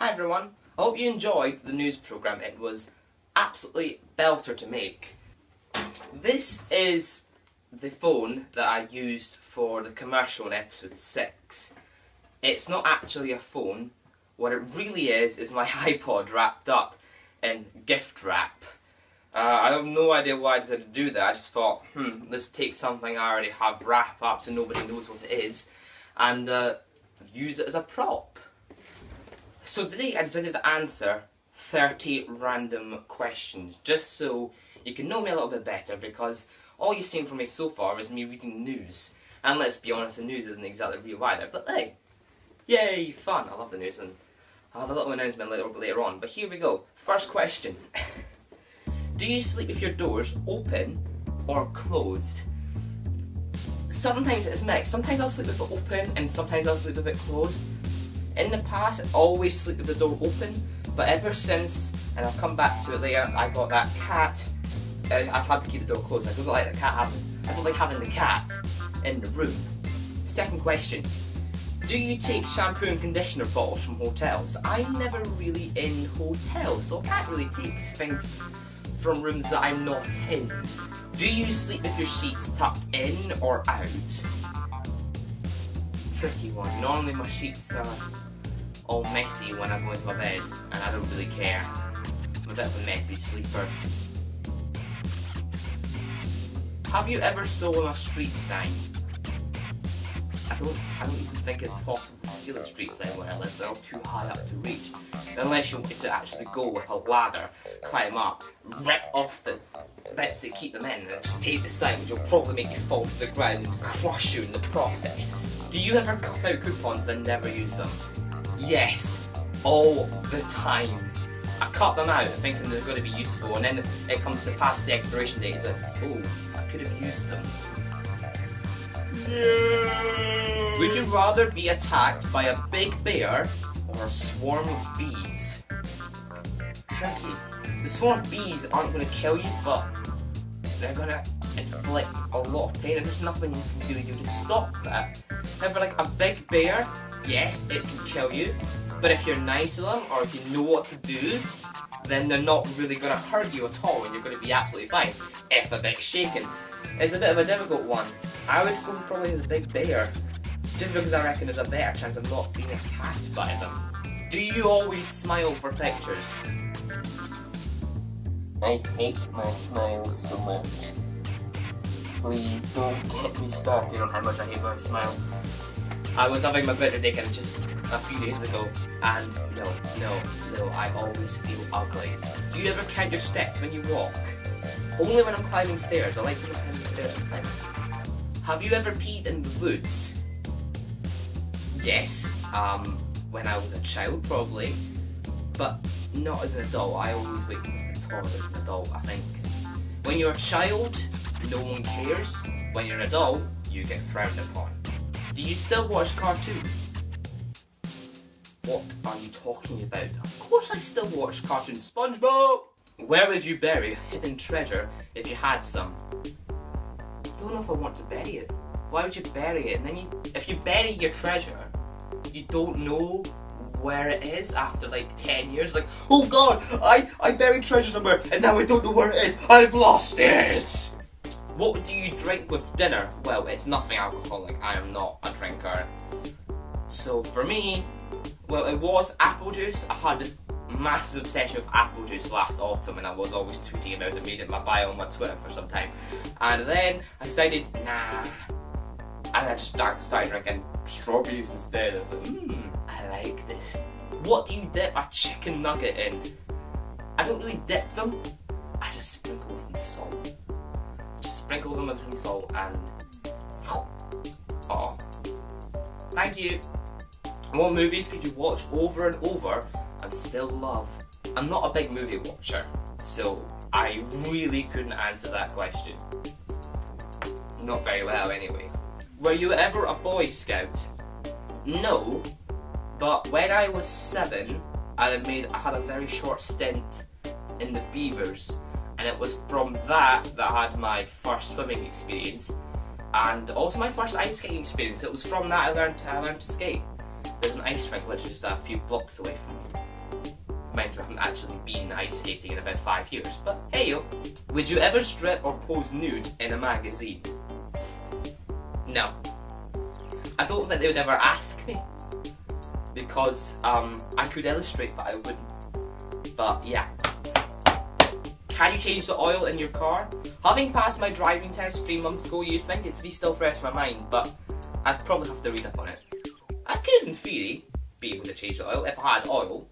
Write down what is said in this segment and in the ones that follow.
Hi everyone, I hope you enjoyed the news programme. It was absolutely belter to make. This is the phone that I used for the commercial in episode 6. It's not actually a phone. What it really is my iPod wrapped up in gift wrap. I have no idea why I decided to do that. I just thought, let's take something I already have wrapped up so nobody knows what it is and use it as a prop. So today I decided to answer 30 random questions, just so you can know me a little bit better, because all you've seen from me so far is me reading news. And let's be honest, the news isn't exactly real either, but hey, yay, fun. I love the news, and I'll have a little announcement later on. But here we go. First question. Do you sleep with your doors open or closed? Sometimes it's mixed. Sometimes I'll sleep with it open and sometimes I'll sleep with it closed. In the past, I always sleep with the door open, but ever since, and I'll come back to it later, I got that cat, I've had to keep the door closed. I don't like having the cat in the room. Second question. Do you take shampoo and conditioner bottles from hotels? I'm never really in hotels, so I can't really take things from rooms that I'm not in. Do you sleep with your sheets tucked in or out? Tricky one. Normally my sheets are all messy when I go into my bed, and I don't really care. I'm a bit of a messy sleeper. Have you ever stolen a street sign? I don't even think it's possible to steal a street sign where I live. They're all too high up to reach. Unless you wanted to actually go with a ladder, climb up, rip off the bits that keep them in, and just take the sign, which will probably make you fall to the ground and crush you in the process. Do you ever cut out coupons and never use them? Yes, all the time. I cut them out thinking they're going to be useful, and then it comes to past the expiration date. It's like, oh, I could have used them. No. Would you rather be attacked by a big bear or a swarm of bees? Tricky. The swarm of bees aren't going to kill you, but they're going to inflict a lot of pain, and there's nothing you can really do to stop that. However, like a big bear, yes, it can kill you, but if you're nice to them, or if you know what to do, then they're not really going to hurt you at all, and you're going to be absolutely fine, if a bit shaken. It's a bit of a difficult one. I would go probably the big bear, just because I reckon there's a better chance of not being attacked by them. Do you always smile for pictures? I hate my smile so much. Please don't get me started on how much I hate my smile. I was having my birthday cake just a few days ago, and no, I always feel ugly. Do you ever count your steps when you walk? Only when I'm climbing stairs. I like to climb the stairs and climb. Have you ever peed in the woods? Yes, when I was a child probably, but not as an adult. I always wait to the toilet as an adult, I think. When you're a child, no one cares. When you're an adult, you get frowned upon. Do you still watch cartoons? What are you talking about? Of course I still watch cartoons. SpongeBob! Where would you bury a hidden treasure if you had some? I don't know if I want to bury it. Why would you bury it? And then if you bury your treasure, you don't know where it is after like 10 years. Like, oh god, I buried treasure somewhere and now I don't know where it is. I've lost it! What do you drink with dinner? Well, it's nothing alcoholic. I am not a drinker. So for me, well, it was apple juice. I had this massive obsession with apple juice last autumn, and I was always tweeting about it, made it my bio on my Twitter for some time. And then I decided, nah, and I just started drinking strawberries instead. I was like, I like this. What do you dip a chicken nugget in? I don't really dip them, I just sprinkle them with salt. Just sprinkle them with some salt and... oh. Thank you. What movies could you watch over and over and still love? I'm not a big movie watcher, so I really couldn't answer that question. Not very well anyway. Were you ever a Boy Scout? No, but when I was 7, I had a very short stint in the Beavers, and it was from that I had my first swimming experience, and also my first ice skating experience. It was from that I learned to skate. There's an ice rink literally just a few blocks away from me. Mind you, I haven't actually been ice skating in about 5 years, but hey yo. Would you ever strip or pose nude in a magazine? No. I don't think they would ever ask me, because I could illustrate, but I wouldn't. But yeah. Can you change the oil in your car? Having passed my driving test 3 months ago, you'd think it's still fresh in my mind, but I'd probably have to read up on it. I could, in theory, be able to change the oil if I had oil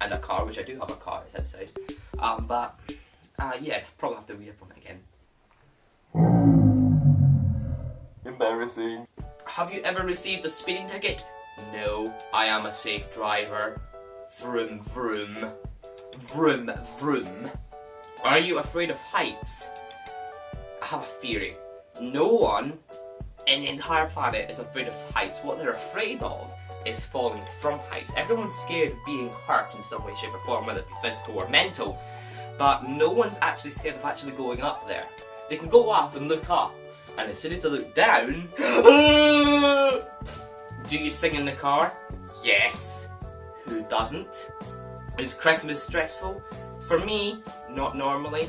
and a car, which I do have a car, it's outside. But yeah, I'd probably have to read up on it again. Embarrassing. Have you ever received a speeding ticket? No, I am a safe driver. Vroom vroom. Vroom vroom. Are you afraid of heights? I have a theory. No one in the entire planet is afraid of heights. What they're afraid of is falling from heights. Everyone's scared of being hurt in some way, shape or form, whether it be physical or mental, but no one's actually scared of actually going up there. They can go up and look up, and as soon as they look down, do you sing in the car? Yes. Who doesn't? Is Christmas stressful? For me, not normally,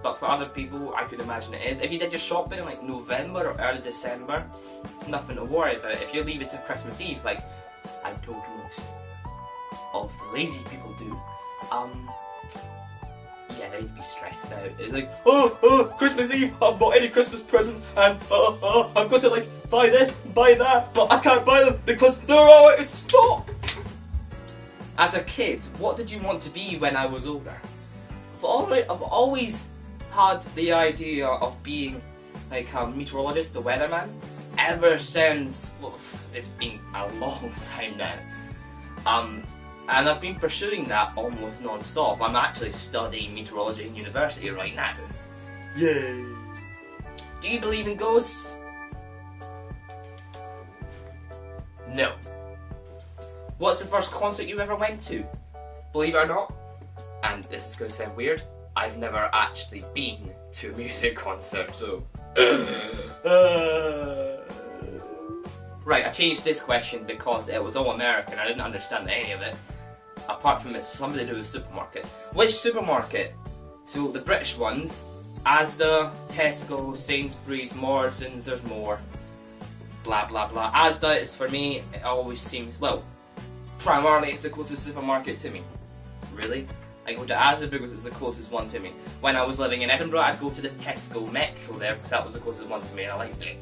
but for other people, I could imagine it is. If you did your shopping in like November or early December, nothing to worry about. If you leave it to Christmas Eve, like I'm told most of the lazy people do, yeah, they'd be stressed out. It's like, oh, Christmas Eve, I haven't bought any Christmas presents, and I've got to like buy this, buy that, but I can't buy them because they're all out of stock. As a kid, what did you want to be when I was older? I've always had the idea of being like a meteorologist, a weatherman, ever since, well, it's been a long time now. And I've been pursuing that almost non-stop. I'm actually studying meteorology in university right now. Yay! Do you believe in ghosts? No. What's the first concert you ever went to? Believe it or not, and this is going to sound weird, I've never actually been to a music concert, so... Right, I changed this question because it was all American, I didn't understand any of it. Apart from it's something to do with supermarkets. Which supermarket? So the British ones, Asda, Tesco, Sainsbury's, Morrison's, there's more. Blah blah blah. Asda is for me, it always seems, well, primarily it's the closest supermarket to me. Really? I go to Asda because it's the closest one to me. When I was living in Edinburgh, I'd go to the Tesco Metro there because that was the closest one to me and I liked it.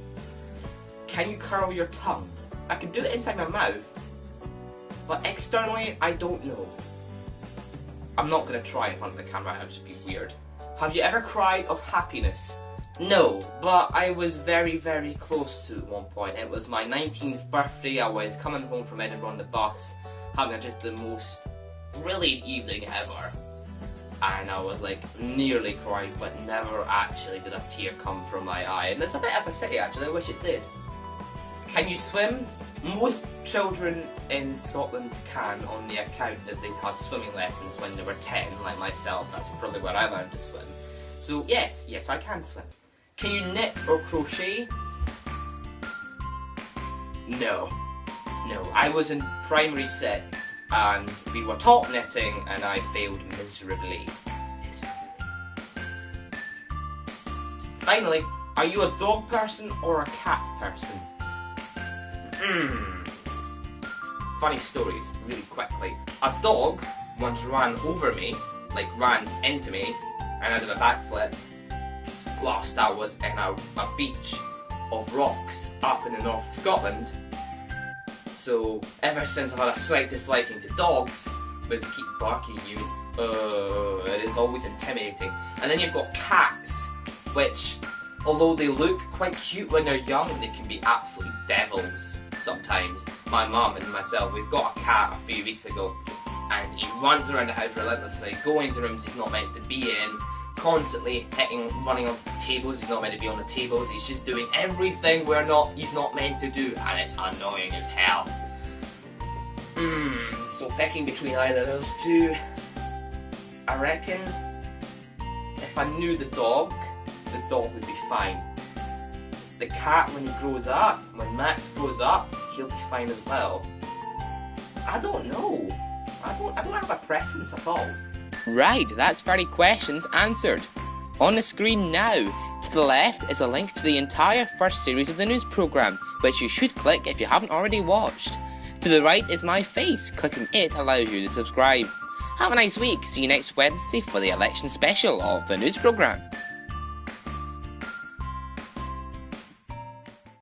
Can you curl your tongue? I can do it inside my mouth, but externally, I don't know. I'm not going to try in front of the camera, it would just be weird. Have you ever cried of happiness? No, but I was very, very close to at one point. It was my 19th birthday, I was coming home from Edinburgh on the bus, having just the most brilliant evening ever. And I was like nearly crying, but never actually did a tear come from my eye. And it's a bit of a pity actually, I wish it did. Can you swim? Most children in Scotland can, on the account that they had swimming lessons when they were 10, like myself. That's probably where I learned to swim. So yes, I can swim. Can you knit or crochet? No. I was in primary 6 and we were taught knitting and I failed miserably. Finally, are you a dog person or a cat person? Funny stories, really quickly. A dog once ran over me, like ran into me, and I did a backflip. Whilst I was in a beach of rocks up in the north of Scotland. So ever since I've had a slight disliking to dogs, because they keep barking at you, it is always intimidating. And then you've got cats, which, although they look quite cute when they're young, they can be absolutely devils sometimes. My mum and myself, we've got a cat a few weeks ago, and he runs around the house relentlessly, going into rooms he's not meant to be in, constantly running onto the tables, he's not meant to be on the tables, he's just doing everything he's not meant to do, and it's annoying as hell. So picking between either of those two, I reckon if I knew the dog would be fine. The cat, when he grows up, when Max grows up, he'll be fine as well. I don't know. I don't have a preference at all. Right, that's 30 questions answered. On the screen now, to the left is a link to the entire first series of the news programme, which you should click if you haven't already watched. To the right is my face. Clicking it allows you to subscribe. Have a nice week. See you next Wednesday for the election special of the news programme.